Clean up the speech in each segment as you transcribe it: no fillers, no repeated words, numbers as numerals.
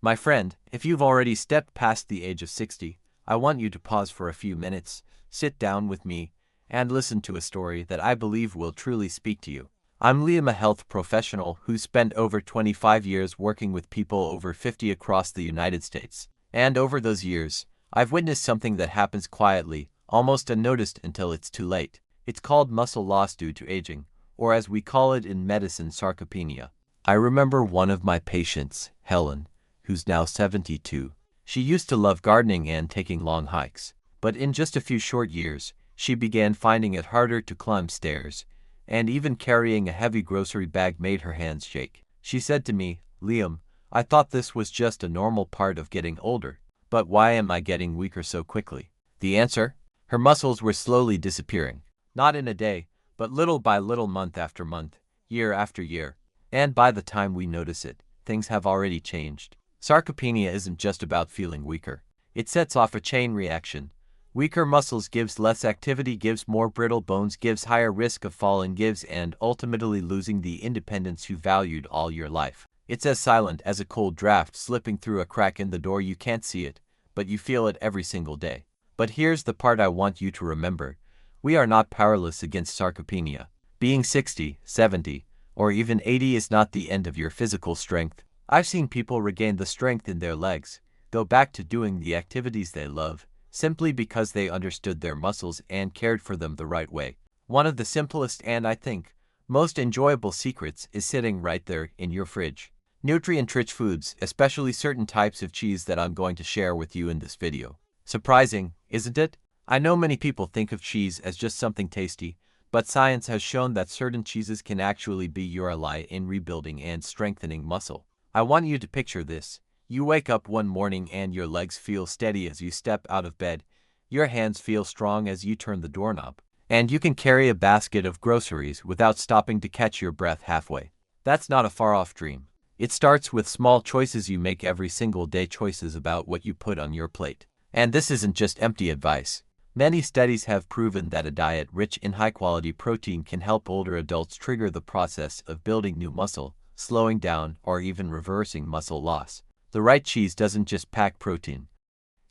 My friend, if you've already stepped past the age of 60, I want you to pause for a few minutes, sit down with me, and listen to a story that I believe will truly speak to you. I'm Liam, a health professional who spent over 25 years working with people over 50 across the United States. And over those years, I've witnessed something that happens quietly, almost unnoticed until it's too late. It's called muscle loss due to aging, or as we call it in medicine, sarcopenia. I remember one of my patients, Helen, who's now 72. She used to love gardening and taking long hikes, but in just a few short years, she began finding it harder to climb stairs, and even carrying a heavy grocery bag made her hands shake. She said to me, "Liam, I thought this was just a normal part of getting older, but why am I getting weaker so quickly?" The answer? Her muscles were slowly disappearing, not in a day, but little by little, month after month, year after year. And by the time we notice it, things have already changed. Sarcopenia isn't just about feeling weaker. It sets off a chain reaction. Weaker muscles gives less activity, gives more brittle bones, gives higher risk of falling, gives and ultimately losing the independence you valued all your life. It's as silent as a cold draft slipping through a crack in the door. You can't see it, but you feel it every single day. But here's the part I want you to remember. We are not powerless against sarcopenia. Being 60, 70, or even 80 is not the end of your physical strength. I've seen people regain the strength in their legs, go back to doing the activities they love, simply because they understood their muscles and cared for them the right way. One of the simplest and, I think, most enjoyable secrets is sitting right there in your fridge. Nutrient-rich foods, especially certain types of cheese that I'm going to share with you in this video. Surprising, isn't it? I know many people think of cheese as just something tasty, but science has shown that certain cheeses can actually be your ally in rebuilding and strengthening muscle. I want you to picture this. You wake up one morning and your legs feel steady as you step out of bed, your hands feel strong as you turn the doorknob, and you can carry a basket of groceries without stopping to catch your breath halfway. That's not a far-off dream. It starts with small choices you make every single day, choices about what you put on your plate. And this isn't just empty advice. Many studies have proven that a diet rich in high-quality protein can help older adults trigger the process of building new muscle, slowing down or even reversing muscle loss. The right cheese doesn't just pack protein.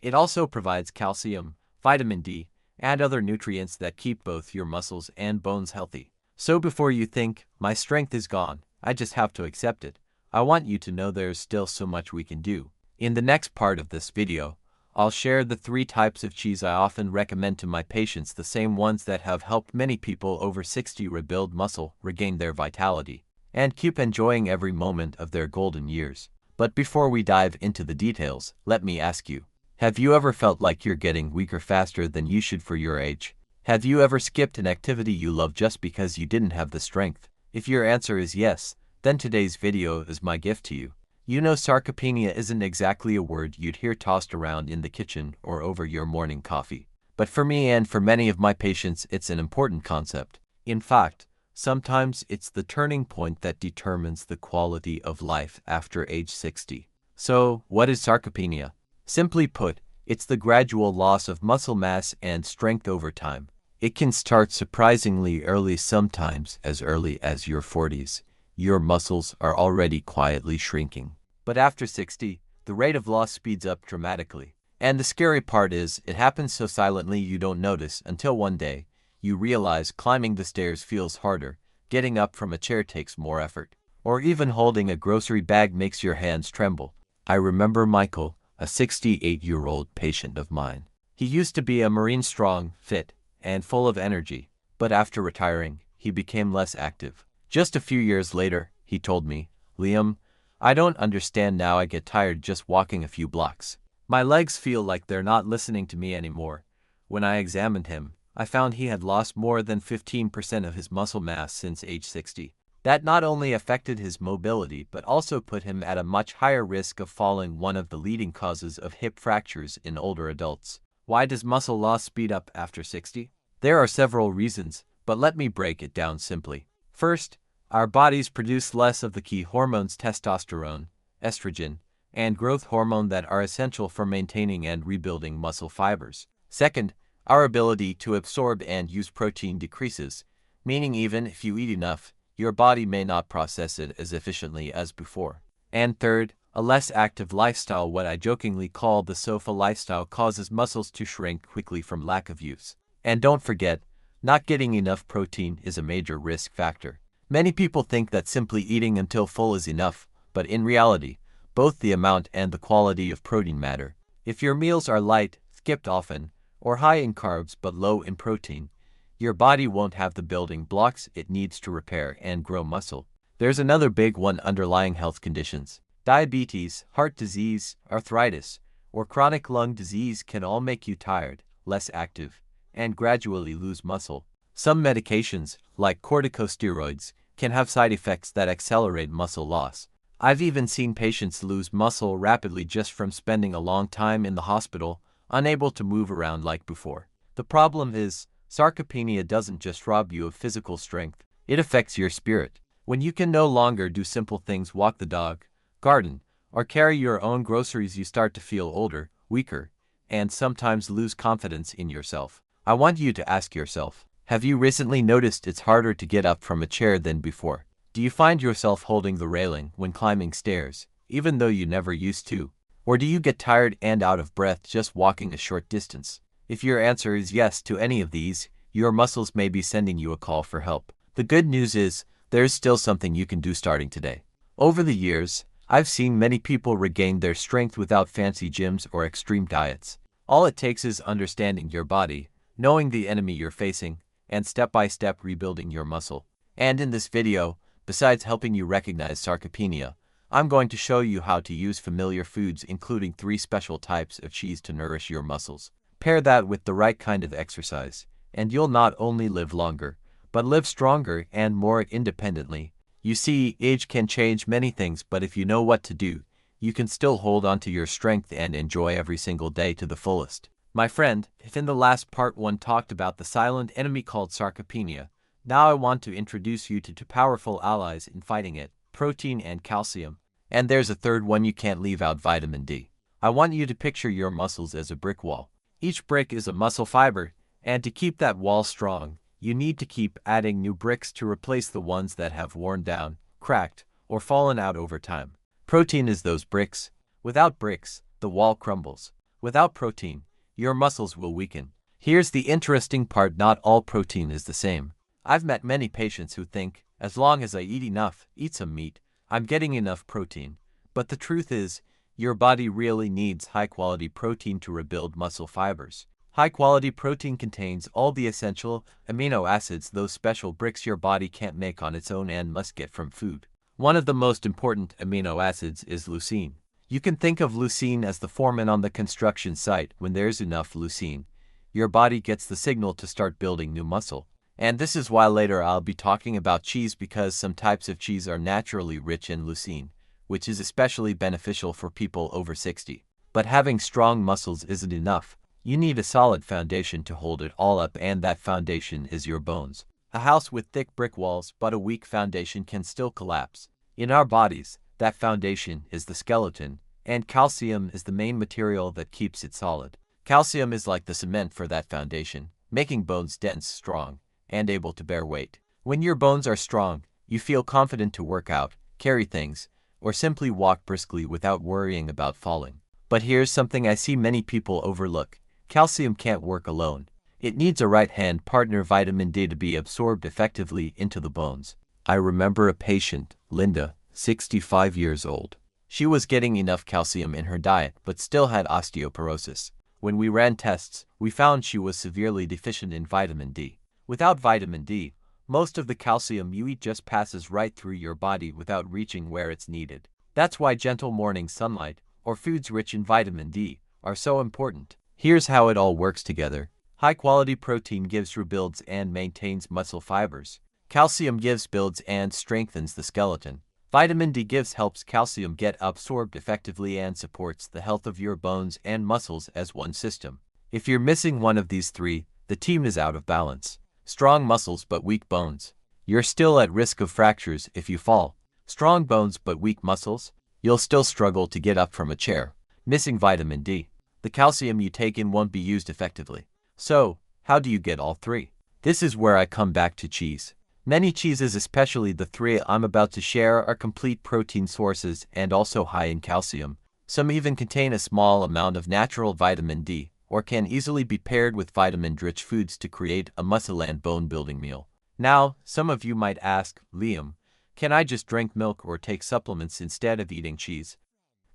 It also provides calcium, vitamin D, and other nutrients that keep both your muscles and bones healthy. So before you think, "My strength is gone, I just have to accept it," I want you to know there's still so much we can do. In the next part of this video, I'll share the 3 types of cheese I often recommend to my patients, the same ones that have helped many people over 60 rebuild muscle, regain their vitality, and keep enjoying every moment of their golden years. But before we dive into the details, let me ask you, have you ever felt like you're getting weaker faster than you should for your age? Have you ever skipped an activity you love just because you didn't have the strength? If your answer is yes, then today's video is my gift to you. You know, sarcopenia isn't exactly a word you'd hear tossed around in the kitchen or over your morning coffee. But for me and for many of my patients, it's an important concept. In fact, sometimes it's the turning point that determines the quality of life after age 60. So, what is sarcopenia? Simply put, it's the gradual loss of muscle mass and strength over time. It can start surprisingly early, sometimes as early as your 40s. Your muscles are already quietly shrinking. But after 60, the rate of loss speeds up dramatically. And the scary part is, it happens so silently you don't notice until one day, you realize climbing the stairs feels harder, getting up from a chair takes more effort, or even holding a grocery bag makes your hands tremble. I remember Michael, a 68-year-old patient of mine. He used to be a Marine, strong, fit, and full of energy, but after retiring, he became less active. Just a few years later, he told me, "Liam, I don't understand now. I get tired just walking a few blocks. My legs feel like they're not listening to me anymore." When I examined him, I found he had lost more than 15% of his muscle mass since age 60. That not only affected his mobility but also put him at a much higher risk of falling, one of the leading causes of hip fractures in older adults. Why does muscle loss speed up after 60? There are several reasons, but let me break it down simply. First, our bodies produce less of the key hormones testosterone, estrogen, and growth hormone that are essential for maintaining and rebuilding muscle fibers. Second, our ability to absorb and use protein decreases, meaning even if you eat enough, your body may not process it as efficiently as before. And third, A less active lifestyle, what I jokingly call the sofa lifestyle, causes muscles to shrink quickly from lack of use. And don't forget, not getting enough protein is a major risk factor. Many people think that simply eating until full is enough, but in reality, both the amount and the quality of protein matter. If your meals are light, skipped often, or high in carbs but low in protein, your body won't have the building blocks it needs to repair and grow muscle. There's another big one: underlying health conditions. Diabetes, heart disease, arthritis, or chronic lung disease can all make you tired, less active, and gradually lose muscle. Some medications, like corticosteroids, can have side effects that accelerate muscle loss. I've even seen patients lose muscle rapidly just from spending a long time in the hospital, unable to move around like before. The problem is, sarcopenia doesn't just rob you of physical strength, it affects your spirit. When you can no longer do simple things, walk the dog, garden, or carry your own groceries, you start to feel older, weaker, and sometimes lose confidence in yourself. I want you to ask yourself, have you recently noticed it's harder to get up from a chair than before? Do you find yourself holding the railing when climbing stairs, even though you never used to? Or do you get tired and out of breath just walking a short distance? If your answer is yes to any of these, your muscles may be sending you a call for help. The good news is, there's still something you can do starting today. Over the years, I've seen many people regain their strength without fancy gyms or extreme diets. All it takes is understanding your body, knowing the enemy you're facing, and step-by-step rebuilding your muscle. And in this video, besides helping you recognize sarcopenia, I'm going to show you how to use familiar foods, including 3 special types of cheese, to nourish your muscles. Pair that with the right kind of exercise, and you'll not only live longer, but live stronger and more independently. You see, age can change many things, but if you know what to do, you can still hold on to your strength and enjoy every single day to the fullest. My friend, if in the last part 1 talked about the silent enemy called sarcopenia, now I want to introduce you to 2 powerful allies in fighting it: protein and calcium. And there's a third one you can't leave out: vitamin D. I want you to picture your muscles as a brick wall. Each brick is a muscle fiber, and to keep that wall strong, you need to keep adding new bricks to replace the ones that have worn down, cracked, or fallen out over time. Protein is those bricks. Without bricks, the wall crumbles. Without protein, your muscles will weaken. Here's the interesting part: not all protein is the same. I've met many patients who think, as long as I eat some meat, I'm getting enough protein. But the truth is, your body really needs high-quality protein to rebuild muscle fibers. High-quality protein contains all the essential amino acids, those special bricks your body can't make on its own and must get from food. One of the most important amino acids is leucine. You can think of leucine as the foreman on the construction site. When there's enough leucine, your body gets the signal to start building new muscle. And this is why later I'll be talking about cheese, because some types of cheese are naturally rich in leucine, which is especially beneficial for people over 60. But having strong muscles isn't enough. You need a solid foundation to hold it all up, and that foundation is your bones. A house with thick brick walls but a weak foundation can still collapse. In our bodies, that foundation is the skeleton, and calcium is the main material that keeps it solid. Calcium is like the cement for that foundation, making bones dense, strong, and able to bear weight. When your bones are strong, you feel confident to work out, carry things, or simply walk briskly without worrying about falling. But here's something I see many people overlook: calcium can't work alone. It needs a right-hand partner, vitamin D, to be absorbed effectively into the bones. I remember a patient, Linda, 65 years old. She was getting enough calcium in her diet but still had osteoporosis. When we ran tests, we found she was severely deficient in vitamin D. Without vitamin D, most of the calcium you eat just passes right through your body without reaching where it's needed. That's why gentle morning sunlight, or foods rich in vitamin D, are so important. Here's how it all works together. High-quality protein gives, rebuilds, and maintains muscle fibers. Calcium gives, builds, and strengthens the skeleton. Vitamin D gives, helps calcium get absorbed effectively, and supports the health of your bones and muscles as one system. If you're missing one of these 3, the team is out of balance. Strong muscles but weak bones. You're still at risk of fractures if you fall. Strong bones but weak muscles. You'll still struggle to get up from a chair. Missing vitamin D. The calcium you take in won't be used effectively. So, how do you get all 3? This is where I come back to cheese. Many cheeses, especially the three I'm about to share, are complete protein sources and also high in calcium. Some even contain a small amount of natural vitamin D, or can easily be paired with vitamin-rich foods to create a muscle and bone-building meal. Now, some of you might ask, Liam, can I just drink milk or take supplements instead of eating cheese?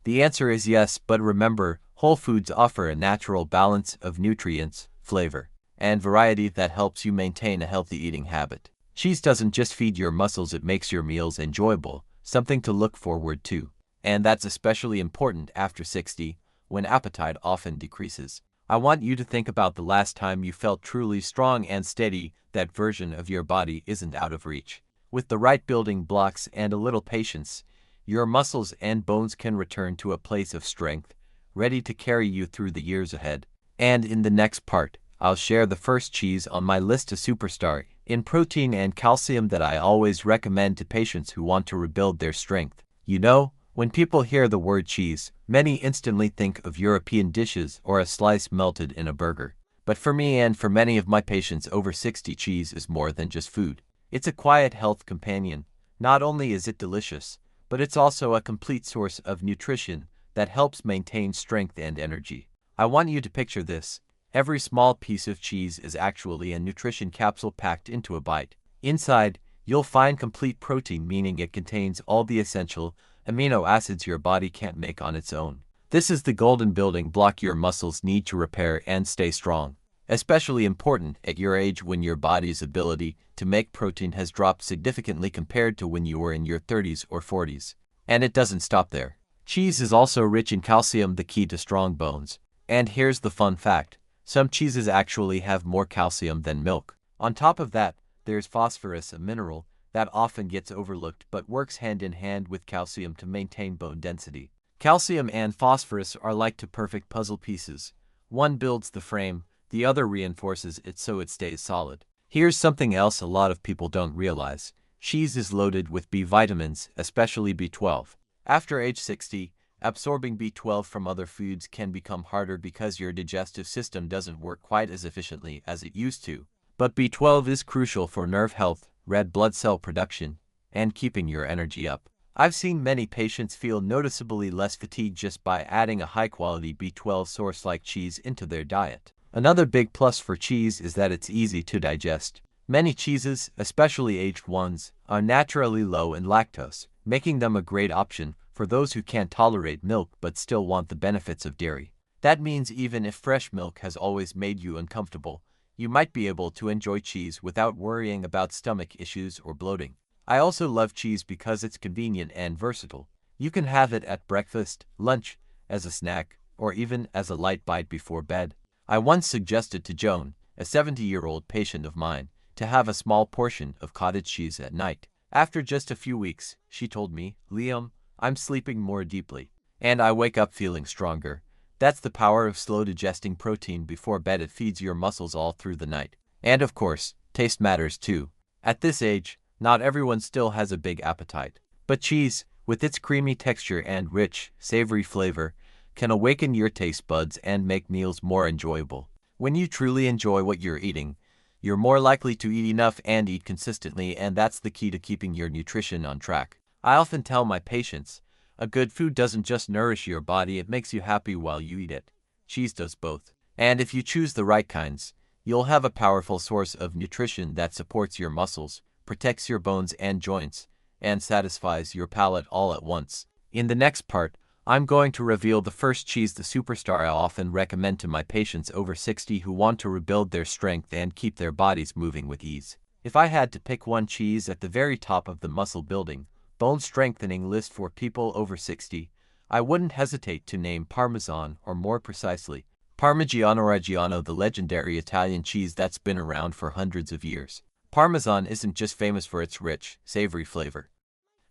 The answer is yes, but remember, whole foods offer a natural balance of nutrients, flavor, and variety that helps you maintain a healthy eating habit. Cheese doesn't just feed your muscles, it makes your meals enjoyable, something to look forward to. And that's especially important after 60, when appetite often decreases. I want you to think about the last time you felt truly strong and steady. That version of your body isn't out of reach. With the right building blocks and a little patience, your muscles and bones can return to a place of strength, ready to carry you through the years ahead. And in the next part, I'll share the first cheese on my list, a superstar in protein and calcium that I always recommend to patients who want to rebuild their strength. You know, when people hear the word cheese, many instantly think of European dishes or a slice melted in a burger. But for me and for many of my patients over 60, cheese is more than just food. It's a quiet health companion. Not only is it delicious, but it's also a complete source of nutrition that helps maintain strength and energy. I want you to picture this. Every small piece of cheese is actually a nutrition capsule packed into a bite. Inside, you'll find complete protein, meaning it contains all the essential amino acids your body can't make on its own. This is the golden building block your muscles need to repair and stay strong. Especially important at your age, when your body's ability to make protein has dropped significantly compared to when you were in your 30s or 40s. And it doesn't stop there. Cheese is also rich in calcium, the key to strong bones. And here's the fun fact. Some cheeses actually have more calcium than milk. On top of that, there's phosphorus, a mineral that often gets overlooked but works hand in hand with calcium to maintain bone density. Calcium and phosphorus are like two perfect puzzle pieces. One builds the frame, the other reinforces it so it stays solid. Here's something else a lot of people don't realize. Cheese is loaded with B vitamins, especially B12. After age 60, absorbing B12 from other foods can become harder because your digestive system doesn't work quite as efficiently as it used to. But B12 is crucial for nerve health, red blood cell production, and keeping your energy up. I've seen many patients feel noticeably less fatigued just by adding a high-quality B12 source like cheese into their diet. Another big plus for cheese is that it's easy to digest. Many cheeses, especially aged ones, are naturally low in lactose, making them a great option for those who can't tolerate milk but still want the benefits of dairy. That means even if fresh milk has always made you uncomfortable, you might be able to enjoy cheese without worrying about stomach issues or bloating. I also love cheese because it's convenient and versatile. You can have it at breakfast, lunch, as a snack, or even as a light bite before bed. I once suggested to Joan, a 70-year-old patient of mine, to have a small portion of cottage cheese at night. After just a few weeks, she told me, "Liam, I'm sleeping more deeply, and I wake up feeling stronger." That's the power of slow digesting protein before bed. It feeds your muscles all through the night. And of course, taste matters too. At this age, not everyone still has a big appetite. But cheese, with its creamy texture and rich, savory flavor, can awaken your taste buds and make meals more enjoyable. When you truly enjoy what you're eating, you're more likely to eat enough and eat consistently, and that's the key to keeping your nutrition on track. I often tell my patients, a good food doesn't just nourish your body, it makes you happy while you eat it. Cheese does both. And if you choose the right kinds, you'll have a powerful source of nutrition that supports your muscles, protects your bones and joints, and satisfies your palate all at once. In the next part, I'm going to reveal the first cheese, the superstar I often recommend to my patients over 60 who want to rebuild their strength and keep their bodies moving with ease. If I had to pick one cheese at the very top of the muscle building, bone strengthening list for people over 60, I wouldn't hesitate to name Parmesan, or more precisely, Parmigiano Reggiano, the legendary Italian cheese that's been around for hundreds of years. Parmesan isn't just famous for its rich, savory flavor.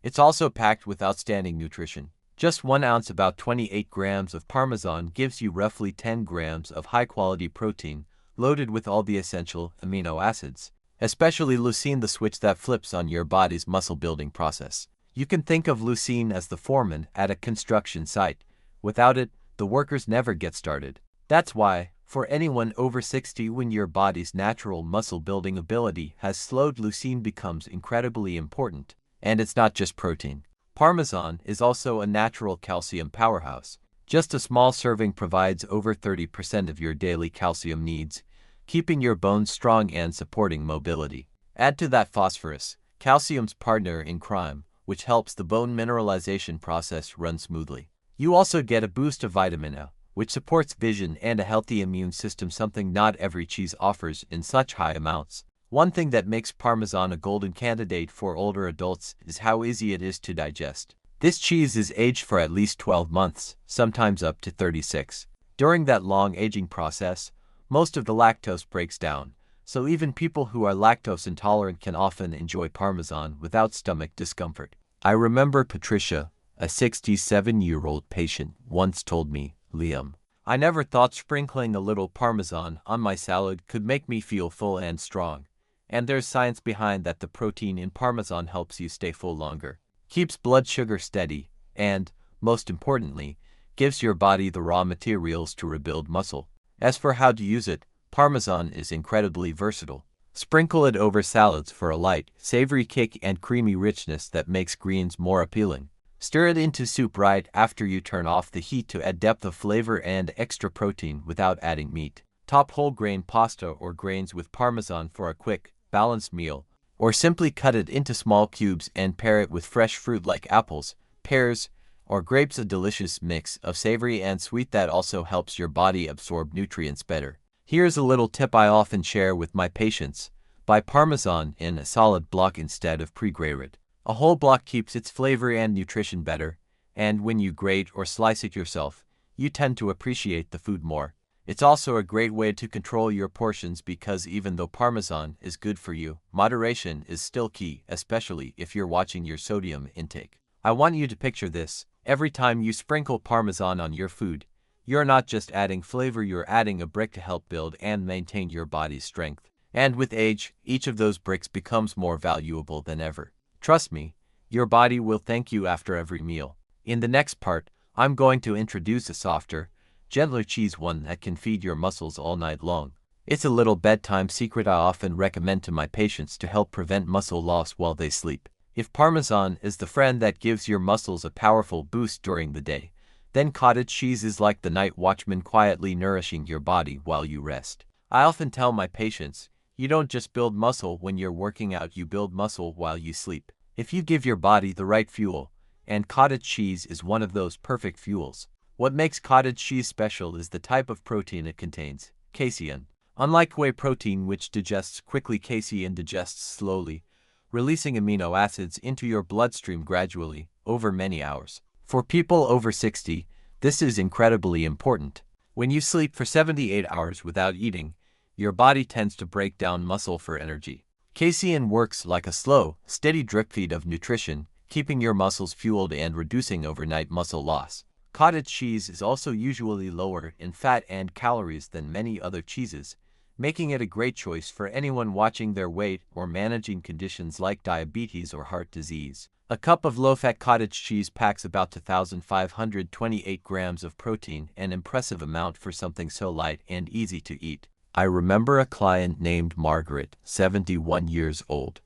It's also packed with outstanding nutrition. Just 1 ounce, about 28 grams of Parmesan, gives you roughly 10 grams of high-quality protein, loaded with all the essential amino acids, especially leucine, the switch that flips on your body's muscle-building process. You can think of leucine as the foreman at a construction site. Without it, the workers never get started. That's why, For anyone over 60, when your body's natural muscle-building ability has slowed, leucine becomes incredibly important. And it's not just protein. Parmesan is also a natural calcium powerhouse. Just a small serving provides over 30% of your daily calcium needs, keeping your bones strong and supporting mobility. Add to that phosphorus, calcium's partner in crime, which helps the bone mineralization process run smoothly. You also get a boost of vitamin A, which supports vision and a healthy immune system, something not every cheese offers in such high amounts. One thing that makes Parmesan a golden candidate for older adults is how easy it is to digest. This cheese is aged for at least 12 months, sometimes up to 36. During that long aging process, most of the lactose breaks down, so even people who are lactose intolerant can often enjoy Parmesan without stomach discomfort. I remember Patricia, a 67-year-old patient, once told me, "Liam, I never thought sprinkling a little Parmesan on my salad could make me feel full and strong. And there's science behind that. The protein in Parmesan helps you stay full longer, keeps blood sugar steady, and, most importantly, gives your body the raw materials to rebuild muscle." As for how to use it, Parmesan is incredibly versatile. Sprinkle it over salads for a light, savory kick and creamy richness that makes greens more appealing. Stir it into soup right after you turn off the heat to add depth of flavor and extra protein without adding meat. Top whole grain pasta or grains with Parmesan for a quick, balanced meal, or simply cut it into small cubes and pair it with fresh fruit like apples, pears, or grapes. A delicious mix of savory and sweet that also helps your body absorb nutrients better. Here's a little tip I often share with my patients: buy Parmesan in a solid block instead of pre-grated. A whole block keeps its flavor and nutrition better, and when you grate or slice it yourself, you tend to appreciate the food more. It's also a great way to control your portions because even though Parmesan is good for you, moderation is still key, especially if you're watching your sodium intake. I want you to picture this: every time you sprinkle Parmesan on your food, you're not just adding flavor, you're adding a brick to help build and maintain your body's strength. And with age, each of those bricks becomes more valuable than ever. Trust me, your body will thank you after every meal. In the next part, I'm going to introduce a softer, gentler cheese, one that can feed your muscles all night long. It's a little bedtime secret I often recommend to my patients to help prevent muscle loss while they sleep. If Parmesan is the friend that gives your muscles a powerful boost during the day, then cottage cheese is like the night watchman, quietly nourishing your body while you rest. I often tell my patients, you don't just build muscle when you're working out, you build muscle while you sleep. If you give your body the right fuel, and cottage cheese is one of those perfect fuels. What makes cottage cheese special is the type of protein it contains, casein. Unlike whey protein, which digests quickly, casein digests slowly, releasing amino acids into your bloodstream gradually over many hours. For people over 60, this is incredibly important. When you sleep for 78 hours without eating, your body tends to break down muscle for energy. Casein works like a slow, steady drip feed of nutrition, keeping your muscles fueled and reducing overnight muscle loss. Cottage cheese is also usually lower in fat and calories than many other cheeses, making it a great choice for anyone watching their weight or managing conditions like diabetes or heart disease. A cup of low-fat cottage cheese packs about 2,528 grams of protein, an impressive amount for something so light and easy to eat. I remember a client named Margaret, 71 years old,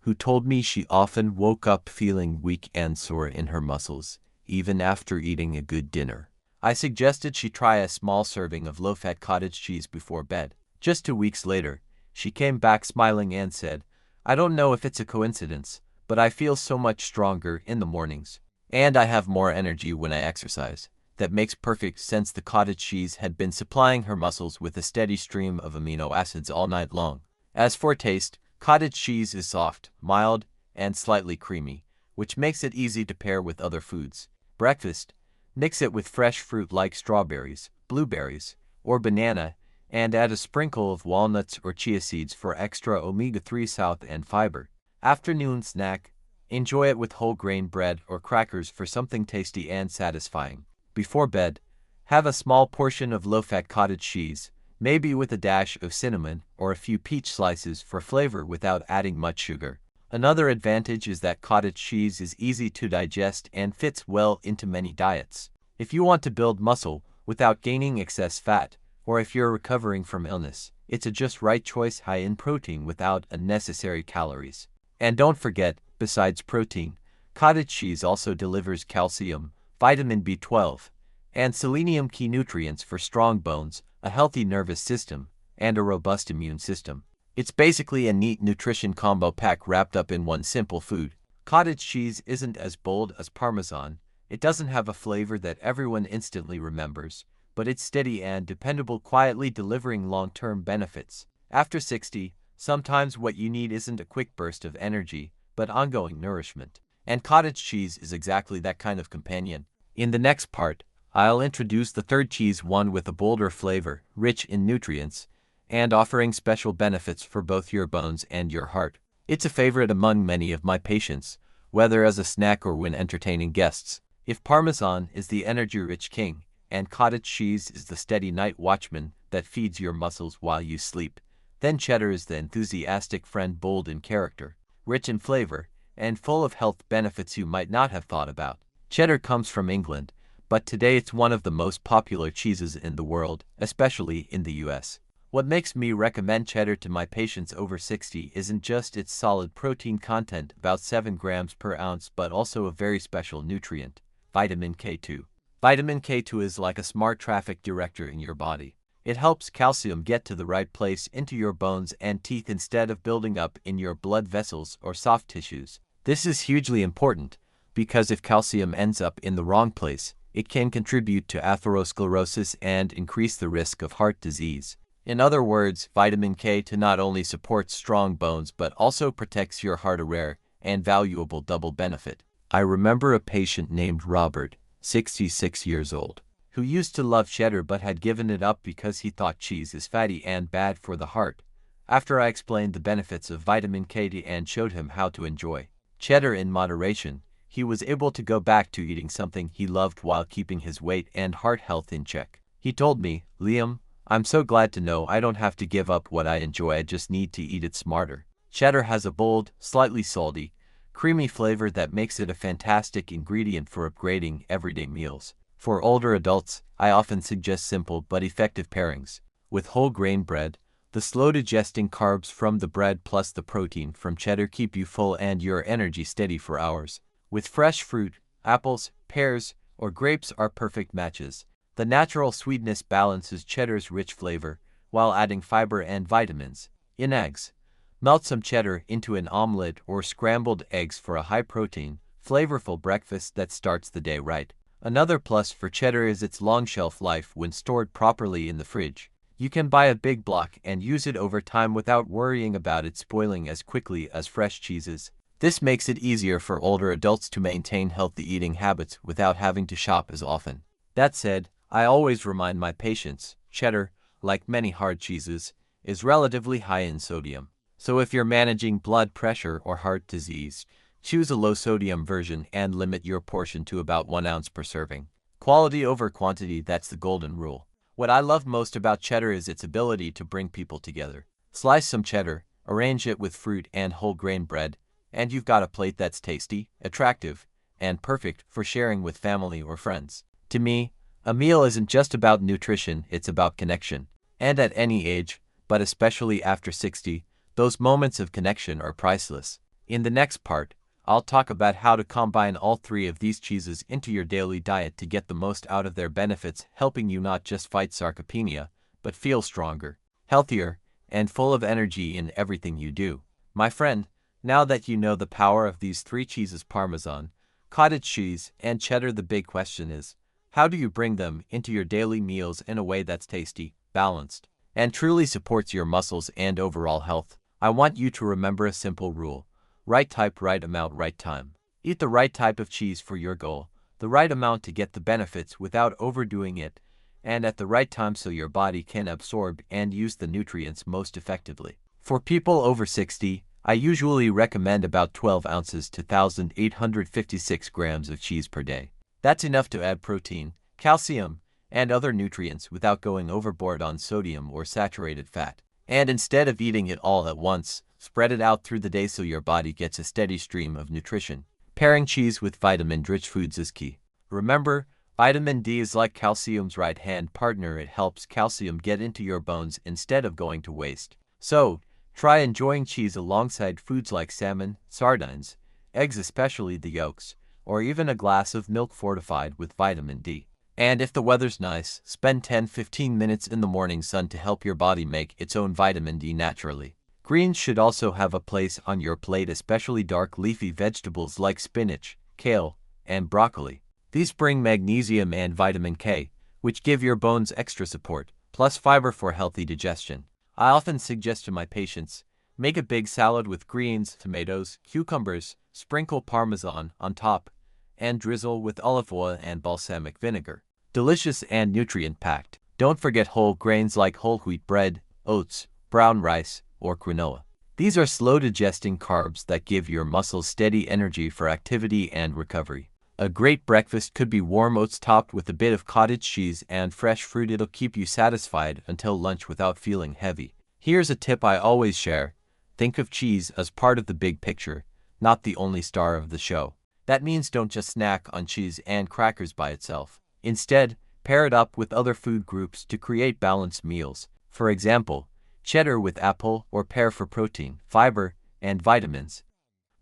who told me she often woke up feeling weak and sore in her muscles, even after eating a good dinner. I suggested she try a small serving of low-fat cottage cheese before bed. Just 2 weeks later, she came back smiling and said, "I don't know if it's a coincidence, but I feel so much stronger in the mornings, and I have more energy when I exercise." That makes perfect sense. The cottage cheese had been supplying her muscles with a steady stream of amino acids all night long. As for taste, cottage cheese is soft, mild, and slightly creamy, which makes it easy to pair with other foods. Breakfast, mix it with fresh fruit like strawberries, blueberries, or banana, and add a sprinkle of walnuts or chia seeds for extra omega-3 salt and fiber. Afternoon snack, enjoy it with whole grain bread or crackers for something tasty and satisfying. Before bed, have a small portion of low-fat cottage cheese, maybe with a dash of cinnamon or a few peach slices for flavor without adding much sugar. Another advantage is that cottage cheese is easy to digest and fits well into many diets. If you want to build muscle without gaining excess fat, or if you're recovering from illness, it's a just right choice, high in protein without unnecessary calories. And don't forget, besides protein, cottage cheese also delivers calcium, vitamin B12, and selenium, key nutrients for strong bones, a healthy nervous system, and a robust immune system. It's basically a neat nutrition combo pack wrapped up in one simple food. Cottage cheese isn't as bold as Parmesan. It doesn't have a flavor that everyone instantly remembers, but it's steady and dependable, quietly delivering long-term benefits. After 60, sometimes what you need isn't a quick burst of energy, but ongoing nourishment. And cottage cheese is exactly that kind of companion. In the next part, I'll introduce the third cheese, one with a bolder flavor, rich in nutrients, and offering special benefits for both your bones and your heart. It's a favorite among many of my patients, whether as a snack or when entertaining guests. If Parmesan is the energy-rich king, and cottage cheese is the steady night watchman that feeds your muscles while you sleep, then cheddar is the enthusiastic friend, bold in character, rich in flavor, and full of health benefits you might not have thought about. Cheddar comes from England, but today it's one of the most popular cheeses in the world, especially in the US. What makes me recommend cheddar to my patients over 60 isn't just its solid protein content, about 7 grams per ounce, but also a very special nutrient, vitamin K2. Vitamin K2 is like a smart traffic director in your body. It helps calcium get to the right place into your bones and teeth instead of building up in your blood vessels or soft tissues. This is hugely important because if calcium ends up in the wrong place, it can contribute to atherosclerosis and increase the risk of heart disease. In other words, vitamin K2 not only supports strong bones but also protects your heart, a rare and valuable double benefit. I remember a patient named Robert, 66 years old, who used to love cheddar but had given it up because he thought cheese is fatty and bad for the heart. After I explained the benefits of vitamin K2 and showed him how to enjoy cheddar in moderation, he was able to go back to eating something he loved while keeping his weight and heart health in check. He told me, "Liam, I'm so glad to know I don't have to give up what I enjoy, I just need to eat it smarter." Cheddar has a bold, slightly salty, creamy flavor that makes it a fantastic ingredient for upgrading everyday meals. For older adults, I often suggest simple but effective pairings. With whole grain bread, the slow-digesting carbs from the bread plus the protein from cheddar keep you full and your energy steady for hours. With fresh fruit, apples, pears, or grapes are perfect matches. The natural sweetness balances cheddar's rich flavor, while adding fiber and vitamins. In eggs, melt some cheddar into an omelet or scrambled eggs for a high-protein, flavorful breakfast that starts the day right. Another plus for cheddar is its long shelf life when stored properly in the fridge. You can buy a big block and use it over time without worrying about it spoiling as quickly as fresh cheeses. This makes it easier for older adults to maintain healthy eating habits without having to shop as often. That said, I always remind my patients, cheddar, like many hard cheeses, is relatively high in sodium. So if you're managing blood pressure or heart disease, choose a low-sodium version and limit your portion to about 1 ounce per serving. Quality over quantity, that's the golden rule. What I love most about cheddar is its ability to bring people together. Slice some cheddar, arrange it with fruit and whole grain bread, and you've got a plate that's tasty, attractive, and perfect for sharing with family or friends. To me, a meal isn't just about nutrition, it's about connection. And at any age, but especially after 60, those moments of connection are priceless. In the next part, I'll talk about how to combine all three of these cheeses into your daily diet to get the most out of their benefits, helping you not just fight sarcopenia, but feel stronger, healthier, and full of energy in everything you do. My friend, now that you know the power of these three cheeses, Parmesan, cottage cheese, and cheddar, the big question is, how do you bring them into your daily meals in a way that's tasty, balanced, and truly supports your muscles and overall health? I want you to remember a simple rule: right type, right amount, right time. Eat the right type of cheese for your goal, the right amount to get the benefits without overdoing it, and at the right time so your body can absorb and use the nutrients most effectively. For people over 60, I usually recommend about 12 ounces to 1,856 grams of cheese per day. That's enough to add protein, calcium, and other nutrients without going overboard on sodium or saturated fat. And instead of eating it all at once, spread it out through the day so your body gets a steady stream of nutrition. Pairing cheese with vitamin-rich foods is key. Remember, Vitamin D is like calcium's right-hand partner. It helps calcium get into your bones instead of going to waste. So, try enjoying cheese alongside foods like salmon, sardines, eggs, especially the yolks, or even a glass of milk fortified with vitamin D. And if the weather's nice, spend 10-15 minutes in the morning sun to help your body make its own vitamin D naturally. Greens should also have a place on your plate, especially dark leafy vegetables like spinach, kale, and broccoli. These bring magnesium and vitamin K, which give your bones extra support, plus fiber for healthy digestion. I often suggest to my patients, make a big salad with greens, tomatoes, cucumbers, sprinkle Parmesan on top, and drizzle with olive oil and balsamic vinegar. Delicious and nutrient-packed. Don't forget whole grains like whole wheat bread, oats, brown rice, or quinoa. These are slow-digesting carbs that give your muscles steady energy for activity and recovery. A great breakfast could be warm oats topped with a bit of cottage cheese and fresh fruit. It'll keep you satisfied until lunch without feeling heavy. Here's a tip I always share. Think of cheese as part of the big picture, not the only star of the show. That means don't just snack on cheese and crackers by itself. Instead, pair it up with other food groups to create balanced meals. For example, cheddar with apple or pear for protein, fiber, and vitamins.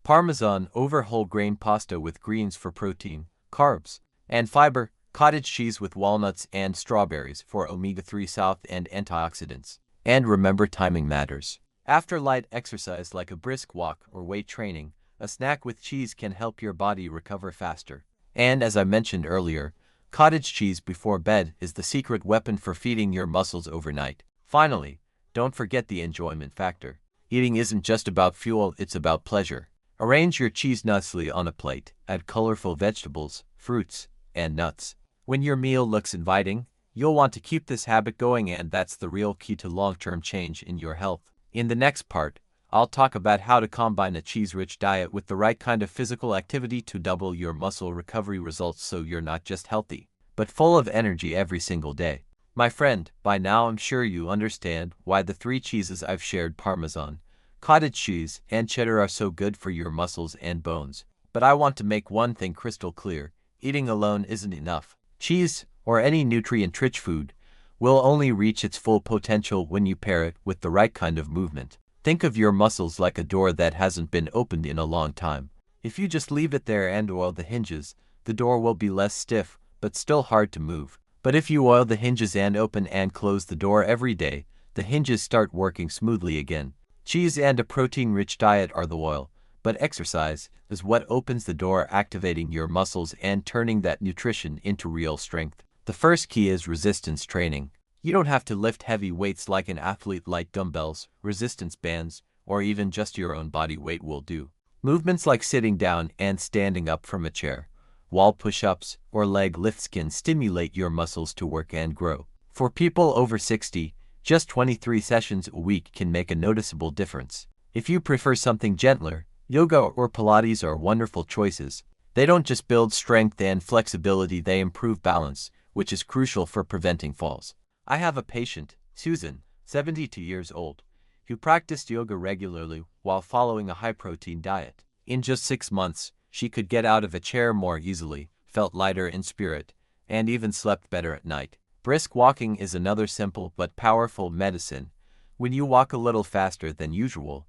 Parmesan over whole grain pasta with greens for protein, carbs, and fiber. Cottage cheese with walnuts and strawberries for omega-3 salt and antioxidants. And remember, timing matters. After light exercise like a brisk walk or weight training, a snack with cheese can help your body recover faster. And as I mentioned earlier, cottage cheese before bed is the secret weapon for feeding your muscles overnight. Finally, don't forget the enjoyment factor. Eating isn't just about fuel, it's about pleasure. Arrange your cheese nicely on a plate, add colorful vegetables, fruits, and nuts. When your meal looks inviting, you'll want to keep this habit going, and that's the real key to long-term change in your health. In the next part, I'll talk about how to combine a cheese-rich diet with the right kind of physical activity to double your muscle recovery results, so you're not just healthy, but full of energy every single day. My friend, by now I'm sure you understand why the three cheeses I've shared, Parmesan, cottage cheese, and cheddar, are so good for your muscles and bones. But I want to make one thing crystal clear. Eating alone isn't enough. Cheese, or any nutrient-rich food, will only reach its full potential when you pair it with the right kind of movement. Think of your muscles like a door that hasn't been opened in a long time. If you just leave it there and oil the hinges, the door will be less stiff, but still hard to move. But if you oil the hinges and open and close the door every day, the hinges start working smoothly again. Cheese and a protein-rich diet are the oil, but exercise is what opens the door, activating your muscles and turning that nutrition into real strength. The first key is resistance training. You don't have to lift heavy weights like an athlete. Light dumbbells, resistance bands, or even just your own body weight will do. Movements like sitting down and standing up from a chair, wall push-ups, or leg lifts can stimulate your muscles to work and grow. For people over 60, just 23 sessions a week can make a noticeable difference. If you prefer something gentler, yoga or Pilates are wonderful choices. They don't just build strength and flexibility, they improve balance, which is crucial for preventing falls. I have a patient, Susan, 72 years old, who practiced yoga regularly while following a high-protein diet. In just 6 months, she could get out of a chair more easily, felt lighter in spirit, and even slept better at night. Brisk walking is another simple but powerful medicine. When you walk a little faster than usual,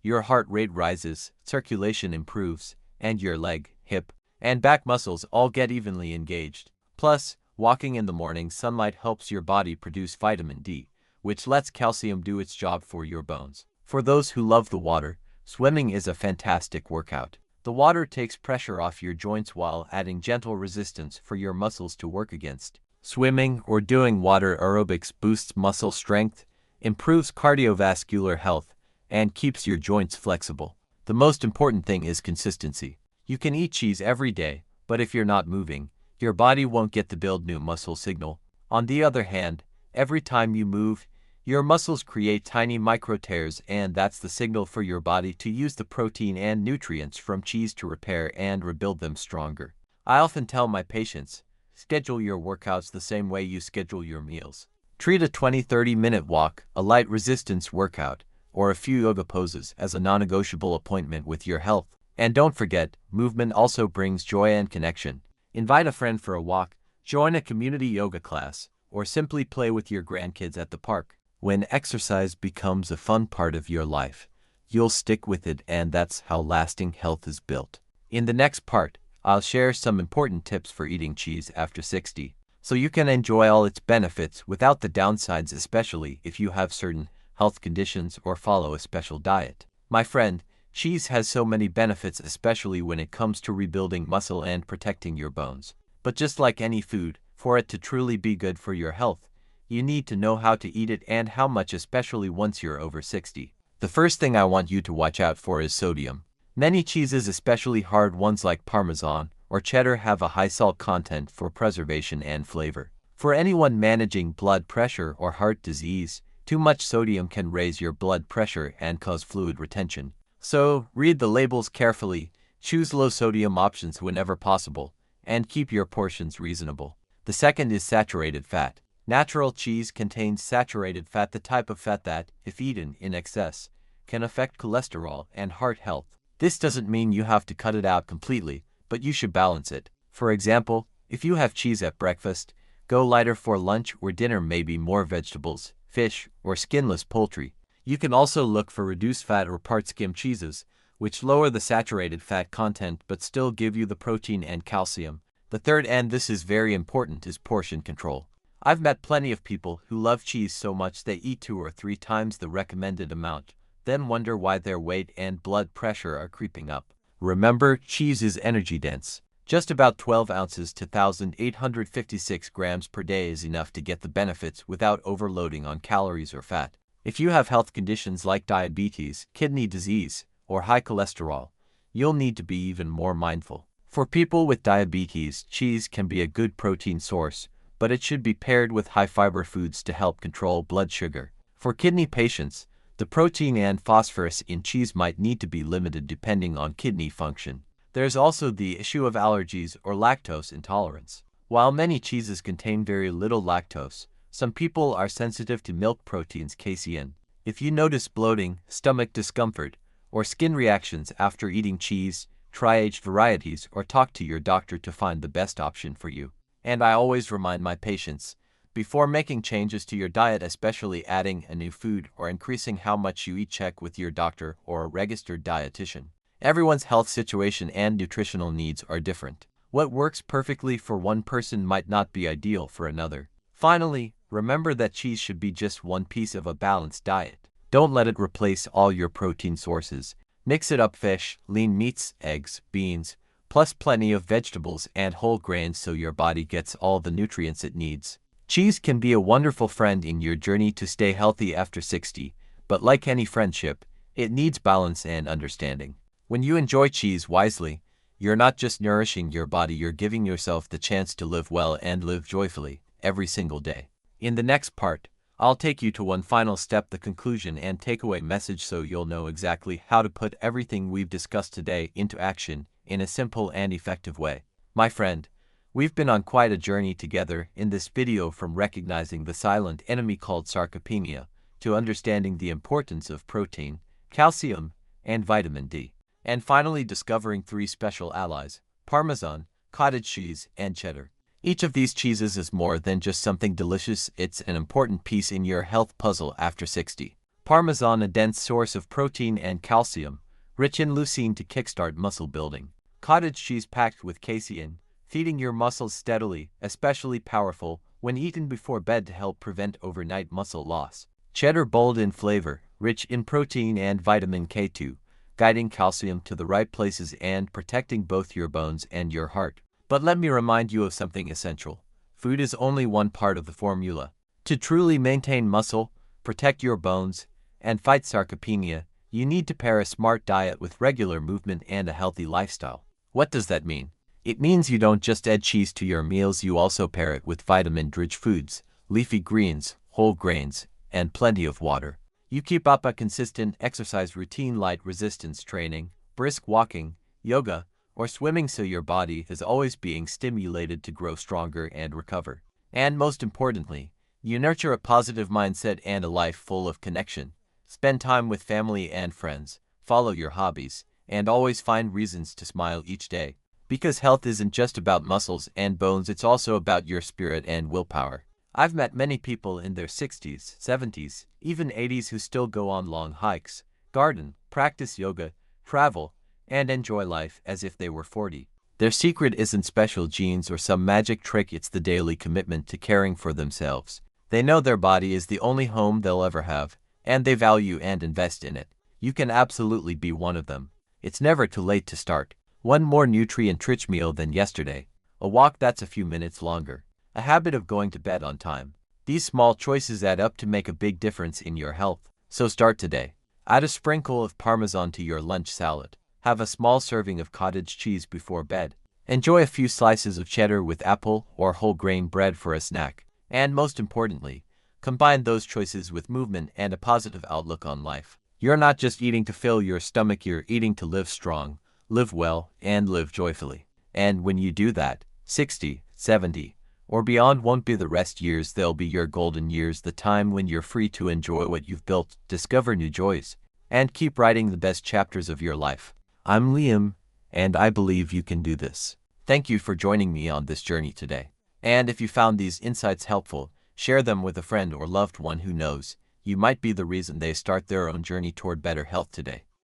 your heart rate rises, circulation improves, and your leg, hip, and back muscles all get evenly engaged. Plus, walking in the morning sunlight helps your body produce vitamin D, which lets calcium do its job for your bones. For those who love the water, swimming is a fantastic workout. The water takes pressure off your joints while adding gentle resistance for your muscles to work against. Swimming or doing water aerobics boosts muscle strength, improves cardiovascular health, and keeps your joints flexible. The most important thing is consistency. You can eat cheese every day, but if you're not moving, your body won't get the build new muscle signal. On the other hand, every time you move, your muscles create tiny micro tears, and that's the signal for your body to use the protein and nutrients from cheese to repair and rebuild them stronger. I often tell my patients, schedule your workouts the same way you schedule your meals. Treat a 20-30 minute walk, a light resistance workout, or a few yoga poses as a non-negotiable appointment with your health. And don't forget, movement also brings joy and connection. Invite a friend for a walk, join a community yoga class, or simply play with your grandkids at the park. When exercise becomes a fun part of your life, you'll stick with it, and that's how lasting health is built. In the next part, I'll share some important tips for eating cheese after 60, so you can enjoy all its benefits without the downsides, especially if you have certain health conditions or follow a special diet. My friend, cheese has so many benefits, especially when it comes to rebuilding muscle and protecting your bones. But just like any food, for it to truly be good for your health, you need to know how to eat it and how much, especially once you're over 60. The first thing I want you to watch out for is sodium. Many cheeses, especially hard ones like Parmesan or cheddar, have a high salt content for preservation and flavor. For anyone managing blood pressure or heart disease, too much sodium can raise your blood pressure and cause fluid retention. So, read the labels carefully, choose low-sodium options whenever possible, and keep your portions reasonable. The second is saturated fat. Natural cheese contains saturated fat, the type of fat that, if eaten in excess, can affect cholesterol and heart health. This doesn't mean you have to cut it out completely, but you should balance it. For example, if you have cheese at breakfast, go lighter for lunch or dinner, maybe more vegetables, fish, or skinless poultry. You can also look for reduced fat or part-skim cheeses, which lower the saturated fat content but still give you the protein and calcium. The third, and this is very important, is portion control. I've met plenty of people who love cheese so much they eat 2 or 3 times the recommended amount, then wonder why their weight and blood pressure are creeping up. Remember, cheese is energy dense. Just about 12 ounces to 1,856 grams per day is enough to get the benefits without overloading on calories or fat. If you have health conditions like diabetes, kidney disease, or high cholesterol, you'll need to be even more mindful. For people with diabetes, cheese can be a good protein source, but it should be paired with high-fiber foods to help control blood sugar. For kidney patients, the protein and phosphorus in cheese might need to be limited depending on kidney function. There's also the issue of allergies or lactose intolerance. While many cheeses contain very little lactose, some people are sensitive to milk proteins casein. If you notice bloating, stomach discomfort, or skin reactions after eating cheese, try aged varieties or talk to your doctor to find the best option for you. And I always remind my patients, before making changes to your diet, especially adding a new food or increasing how much you eat, check with your doctor or a registered dietitian. Everyone's health situation and nutritional needs are different. What works perfectly for one person might not be ideal for another. Finally, remember that cheese should be just one piece of a balanced diet. Don't let it replace all your protein sources. Mix it up: fish, lean meats, eggs, beans, plus plenty of vegetables and whole grains so your body gets all the nutrients it needs. Cheese can be a wonderful friend in your journey to stay healthy after 60, but like any friendship, it needs balance and understanding. When you enjoy cheese wisely, you're not just nourishing your body, you're giving yourself the chance to live well and live joyfully every single day. In the next part, I'll take you to one final step, the conclusion and takeaway message, so you'll know exactly how to put everything we've discussed today into action in a simple and effective way. My friend, we've been on quite a journey together in this video, from recognizing the silent enemy called sarcopenia to understanding the importance of protein, calcium, and vitamin D. And finally discovering 3 special allies: Parmesan, cottage cheese, and cheddar. Each of these cheeses is more than just something delicious, it's an important piece in your health puzzle after 60. Parmesan, a dense source of protein and calcium, rich in leucine to kickstart muscle building. Cottage cheese, packed with casein, feeding your muscles steadily, especially powerful when eaten before bed to help prevent overnight muscle loss. Cheddar, bold in flavor, rich in protein and vitamin K2, guiding calcium to the right places and protecting both your bones and your heart. But let me remind you of something essential. Food is only one part of the formula. To truly maintain muscle, protect your bones, and fight sarcopenia, you need to pair a smart diet with regular movement and a healthy lifestyle. What does that mean? It means you don't just add cheese to your meals, you also pair it with vitamin-rich foods, leafy greens, whole grains, and plenty of water. You keep up a consistent exercise routine, light resistance training, brisk walking, yoga, or swimming, so your body is always being stimulated to grow stronger and recover. And most importantly, you nurture a positive mindset and a life full of connection. Spend time with family and friends, follow your hobbies, and always find reasons to smile each day. Because health isn't just about muscles and bones, it's also about your spirit and willpower. I've met many people in their 60s, 70s, even 80s who still go on long hikes, garden, practice yoga, travel, and enjoy life as if they were 40. Their secret isn't special genes or some magic trick, it's the daily commitment to caring for themselves. They know their body is the only home they'll ever have, and they value and invest in it. You can absolutely be one of them. It's never too late to start. One more nutrient-rich meal than yesterday. A walk that's a few minutes longer. A habit of going to bed on time. These small choices add up to make a big difference in your health. So start today. Add a sprinkle of Parmesan to your lunch salad. Have a small serving of cottage cheese before bed. Enjoy a few slices of cheddar with apple or whole grain bread for a snack. And most importantly, combine those choices with movement and a positive outlook on life. You're not just eating to fill your stomach, you're eating to live strong, live well, and live joyfully. And when you do that, 60, 70, or beyond won't be the rest years, they'll be your golden years, the time when you're free to enjoy what you've built, discover new joys, and keep writing the best chapters of your life. I'm Liam, and I believe you can do this. Thank you for joining me on this journey today. And if you found these insights helpful, share them with a friend or loved one who knows you might be the reason they start their own journey toward better health today.